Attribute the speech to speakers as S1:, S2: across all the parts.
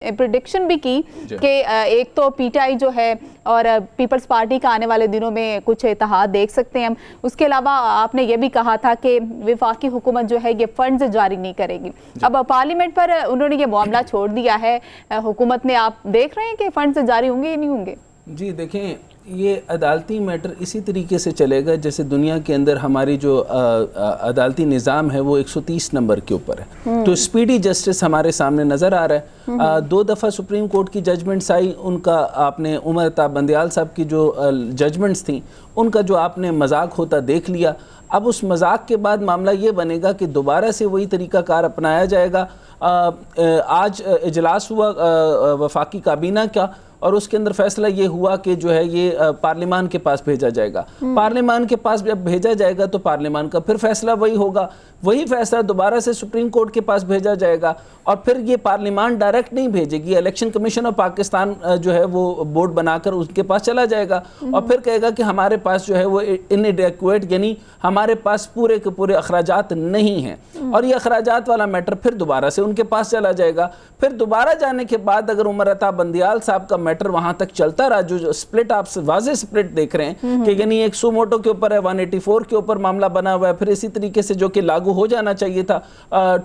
S1: Prediction भी की कि एक तो पीटीआई जो है और पीपल्स पार्टी का आने वाले दिनों में कुछ इत्तेहाद देख सकते हैं हम। उसके अलावा आपने ये भी कहा था कि वफाकी हुकूमत जो है ये फंड्स जारी नहीं करेगी। अब पार्लियामेंट पर उन्होंने ये मामला छोड़ दिया है हुकूमत ने। आप देख रहे हैं कि फंड्स जारी होंगे या नहीं होंगे?
S2: जी देखें, ये अदालती मैटर इसी तरीके से चलेगा जैसे दुनिया के अंदर हमारी जो अदालती निज़ाम है वो 130 नंबर के ऊपर है। तो स्पीडी जस्टिस हमारे सामने नज़र आ रहा है। 2 दफ़ा सुप्रीम कोर्ट की जजमेंट्स आई, उनका आपने उमर अताब बंदियाल साहब की जो जजमेंट्स थी उनका जो आपने मजाक होता देख लिया। अब उस मजाक के बाद मामला ये बनेगा कि दोबारा से वही तरीक़ाकार अपनाया जाएगा। आज इजलास हुआ वफाकी काबीना का और उसके अंदर फैसला ये हुआ कि जो है ये पार्लियामान के पास भेजा जाएगा। पार्लियामान के पास जब भेजा जाएगा तो पार्लियामान का फिर फैसला वही होगा, वही फैसला दोबारा से सुप्रीम कोर्ट के पास भेजा जाएगा और फिर ये पार्लियामान डायरेक्ट नहीं भेजेगी, इलेक्शन कमीशन ऑफ पाकिस्तान जो है वो बोर्ड बनाकर उसके पास चला जाएगा और फिर कहेगा कि हमारे पास जो है वो इनएडेक्वेट यानी हमारे पास पूरे के पूरे अखराजात नहीं हैं और ये अखराजात वाला मैटर फिर दोबारा से उनके पास चला जाएगा। फिर दोबारा जाने के बाद अगर उमर अताब बंदियाल साहब का मैटर वहां तक चलता रहा, जो स्प्लिट आप वाज़े स्प्लिट देख रहे हैं कि यानी एक सुमोटो के ऊपर है, 184 के ऊपर मामला बना हुआ है, फिर इसी तरीके से जो कि लागू हो जाना चाहिए था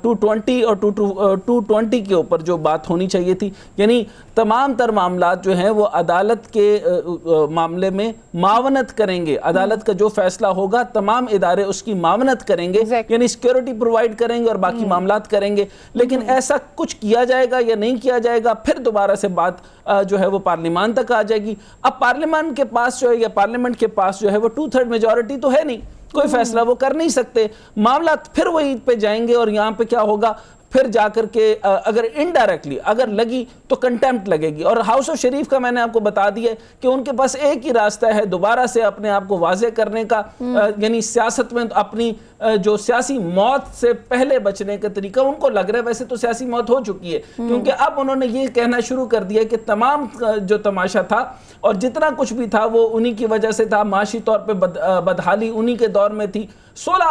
S2: 220 और 220 के ऊपर जो बात होनी चाहिए थी, यानी तमाम तर मामलात जो हैं वो अदालत के मामले में मावनत करेंगे। अदालत का जो फैसला होगा तमाम इदारे उसकी मावनत करेंगे, यानी सिक्योरिटी प्रोवाइड करेंगे और बाकी मामलात करेंगे। लेकिन ऐसा कुछ किया जाएगा या नहीं किया जाएगा, फिर दोबारा से बात जो है वो पार्लियामान तक आ जाएगी। अब पार्लियामान के पास जो है या पार्लियामेंट के पास जो है वो 2/3 मेजॉरिटी तो है नहीं, कोई फैसला वो कर नहीं सकते। मामला फिर वही पे जाएंगे और यहाँ पे क्या होगा, फिर जाकर के अगर इनडायरेक्टली अगर लगी तो कंटेम्प्ट लगेगी। और हाउस ऑफ शरीफ का मैंने आपको बता दिया कि उनके पास एक ही रास्ता है दोबारा से अपने आप को वाज़े करने का, यानी सियासत में अपनी जो सियासी मौत से पहले बचने का तरीका उनको लग रहा है। वैसे तो सियासी मौत हो चुकी है क्योंकि अब उन्होंने ये कहना शुरू कर दिया कि तमाम जो तमाशा था और जितना कुछ भी था वो उन्हीं की वजह से था, माशी तौर पे बदहाली उन्हीं के दौर में थी। 16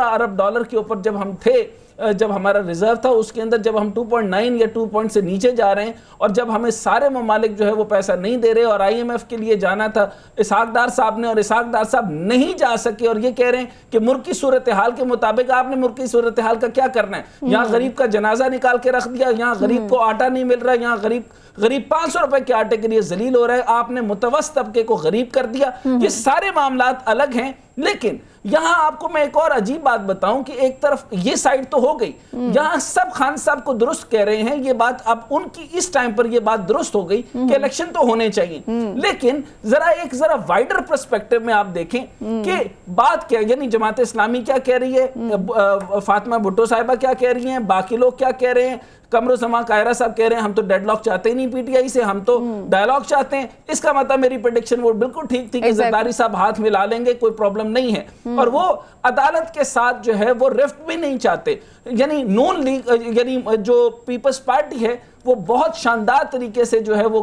S2: अरब डॉलर के ऊपर जब हम थे, जब हमारा रिजर्व था उसके अंदर जब हम 2.9 या 2 पॉइंट से नीचे जा रहे हैं और जब हमें सारे ममालिक जो है वो पैसा नहीं दे रहे और IMF के लिए जाना था इसहाक डार साहब ने और इसहाक डार साहब नहीं जा सके और ये कह रहे हैं कि मुल्क की सूरत हाल के मुताबिक आपने मुल्क की सूरत हाल का क्या करना है। यहाँ गरीब का जनाजा निकाल के रख दिया, यहाँ गरीब को आटा नहीं मिल रहा, यहाँ गरीब 500 रुपए के आटे के लिए जलील हो रहा है, आपने मुतवस्सित तबके को गरीब कर दिया। ये सारे मामलात अलग हैं। लेकिन यहां आपको मैं एक और अजीब बात बताऊं कि एक तरफ ये साइड तो हो गई, यहां सब खान साहब को दुरुस्त कह रहे हैं, ये बात अब उनकी इस टाइम पर ये बात दुरुस्त हो गई कि इलेक्शन तो होने चाहिए। लेकिन जरा वाइडर पर्सपेक्टिव में आप देखें कि बात क्या, यानी जमात इस्लामी क्या कह रही है, फातिमा भुट्टो साहिबा क्या कह रही हैं, बाकी लोग क्या कह रहे हैं, कमरुज़्ज़मा कायरा साहब कह रहे हैं हम तो डेडलॉक चाहते ही नहीं पीटीआई से, हम तो डायलॉग चाहते हैं। इसका मतलब मेरी प्रेडिक्शन वो बिल्कुल ठीक थी कि जरदारी साहब हाथ मिला लेंगे, कोई प्रॉब्लम नहीं है और वो अदालत के साथ जो है वो रिफ्ट भी नहीं चाहते। यानी नून लीग यानी जो पीपल्स पार्टी है वो बहुत शानदार तरीके से जो है वो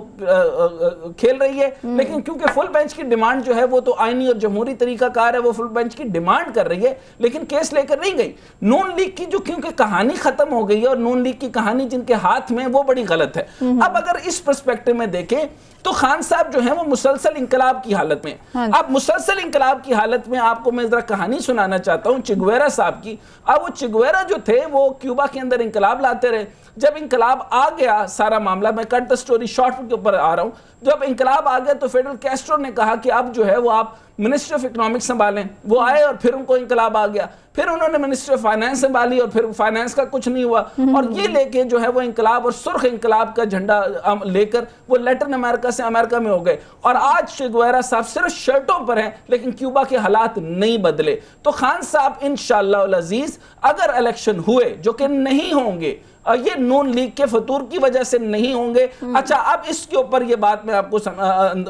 S2: खेल रही है, लेकिन क्योंकि फुल बेंच की डिमांड जो है वो तो आईनी और जमहूरी तरीका कार है, वो फुल बेंच की डिमांड कर रही है लेकिन केस लेकर नहीं गई। नून लीग की जो क्योंकि कहानी खत्म हो गई है और नून लीग की कहानी जिनके हाथ में वो बड़ी गलत है। अब अगर इस पर्सपेक्टिव में देखें तो खान साहब जो है वो मुसलसल इंकलाब की हालत में। अब मुसलसल इंकलाब की हालत में आपको मैं जरा कहानी सुनाना चाहता हूँ चिगुएरा साहब की। अब वो चिगुएरा जो थे वो क्यूबा के अंदर इंकलाब लाते रहे, जब इंकलाब आ गया सारा मामला, मैं कट द स्टोरी शॉर्ट के ऊपर आ रहा हूं, जब इंकलाब आ गया तो फिडेल कैस्ट्रो ने कहा कि अब जो है वो आप मिनिस्ट्री ऑफ इकोनॉमिक्स संभालें। वो आए और फिर उनको इंकलाब आ गया, फिर उन्होंने मिनिस्ट्री ऑफ फाइनेंस संभाली और फिर फाइनेंस का कुछ नहीं हुआ और ये लेके जो है वो इंकलाब और सुर्ख इंकलाब का झंडा लेकर वो लैटिन अमेरिका से अमेरिका में हो गए और आज चिगुएरा साहब सिर्फ शर्टों पर हैं लेकिन क्यूबा के हालात नहीं बदले। तो खान साहब इंशाअल्लाह अल अजीज अगर इलेक्शन हुए, जो कि नहीं होंगे, ये नून लीग के फतूर की वजह से नहीं होंगे। अच्छा, अब इसके ऊपर ये बात मैं आपको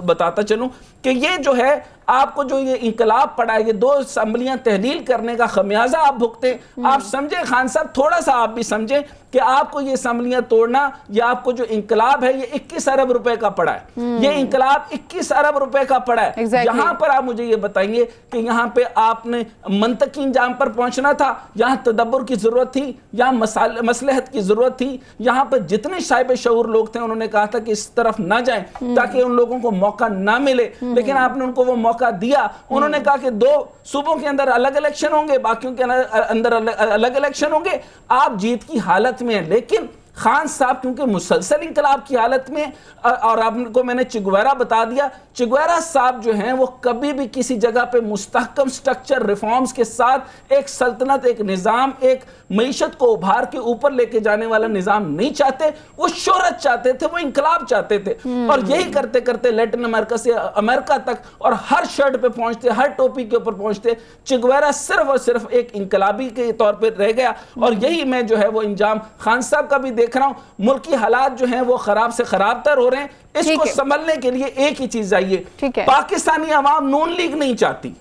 S2: बताता चलूं कि ये जो है आपको کو جو یہ انقلاب پڑا ہے، یہ 2 اسمبلیاں تحلیل کرنے کا خمیازہ آپ بھگتے ہیں۔ آپ سمجھیں خان صاحب، تھوڑا سا آپ بھی سمجھیں کہ آپ کو یہ اسمبلیاں توڑنا، یا آپ کو جو انقلاب ہے یہ 21 ارب روپے کا پڑا ہے، یہ انقلاب 21 ارب روپے کا پڑا ہے۔ یہاں پر آپ مجھے یہ بتائیے کہ یہاں پہ آپ نے منطقی انجام پر پہنچنا تھا، یہاں تدبر کی ضرورت تھی، یہاں مصلحت کی ضرورت تھی، یہاں پر جتنے صاحب شعور لوگ تھے انہوں نے کہا تھا کہ اس طرف نہ جائیں تاکہ ان لوگوں کو موقع نہ ملے، لیکن آپ نے ان کو وہ موقع دیا۔ انہوں نے کہا کہ 2 صوبوں کے اندر الگ الیکشن ہوں گے، باقیوں کے اندر الگ الیکشن ہوں گے، آپ جیت کی حالت میں ہیں۔ لیکن خان صاحب کیونکہ مسلسل انقلاب کی حالت میں، اور آپ کو میں نے چگویرا بتا دیا، چگویرا صاحب جو ہیں وہ کبھی بھی کسی جگہ پہ مستحکم سٹرکچر ریفارمز کے ساتھ ایک سلطنت، ایک نظام، ایک معیشت کو ابھار کے اوپر لے کے جانے والا نظام نہیں چاہتے، وہ شہرت چاہتے تھے، وہ انقلاب چاہتے تھے، اور یہی کرتے کرتے لیٹن امریکہ سے امریکہ تک اور ہر شرٹ پہ پہنچتے، ہر ٹوپی کے اوپر پہنچتے۔ چگویرا صرف اور صرف ایک انقلابی کے طور پہ رہ گیا، اور یہی میں جو ہے وہ انجام خان صاحب کا بھی دیکھ رہا ہوں۔ ملکی حالات جو ہیں وہ خراب سے خراب تر ہو رہے ہیں، اس کو سنبھلنے کے لیے ایک ہی چیز آئیے، پاکستانی عوام نون لیگ نہیں چاہتی۔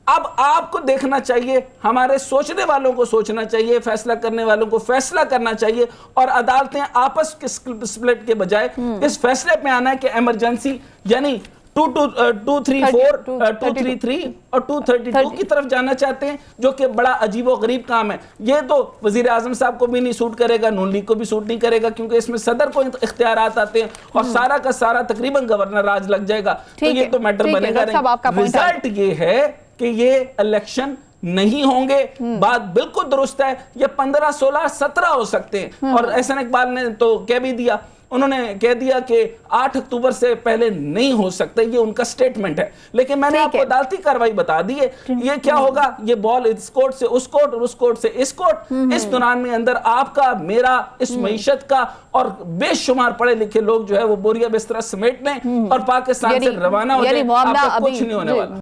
S2: اب آپ کو دیکھنا چاہیے، ہمارے سوچنے والوں کو سوچنا چاہیے، فیصلہ کرنے والوں کو فیصلہ کرنا چاہیے، اور عدالتیں آپس کے سپلٹ کے بجائے اس فیصلے پہ آنا ہے کہ ایمرجنسی یعنی 233 اور 232 کی طرف جانا چاہتے ہیں، جو کہ بڑا عجیب و غریب کام ہے۔ یہ تو وزیر اعظم صاحب کو بھی نہیں سوٹ کرے گا، نون لیگ کو بھی سوٹ نہیں کرے گا، کیونکہ اس میں صدر کو اختیارات آتے ہیں اور سارا کا سارا تقریباً گورنر راج لگ جائے گا، تو یہ تو میٹر بنے گا نہیں۔ رزلٹ یہ ہے کہ یہ الیکشن نہیں ہوں گے، بات بالکل درست ہے، یہ 15 16 17 ہو سکتے ہیں، اور احسن اقبال نے تو کہہ بھی دیا، انہوں نے کہہ دیا کہ 8 اکتوبر سے پہلے نہیں ہو سکتے، یہ ان کا سٹیٹمنٹ ہے۔ لیکن میں نے آپ کو عدالتی کاروائی بتا دی ہے، یہ کیا ہوگا، یہ بال اس کورٹ سے اس کورٹ اور اس کورٹ سے اس کورٹ، اس دوران میں اندر آپ کا، میرا، اس معیشت کا، اور بے شمار پڑھے لکھے لوگ جو ہے وہ بوریا بستر سمیٹ لیں اور پاکستان سے روانہ ہو جائیں، آپ کا کچھ نہیں ہونے والا۔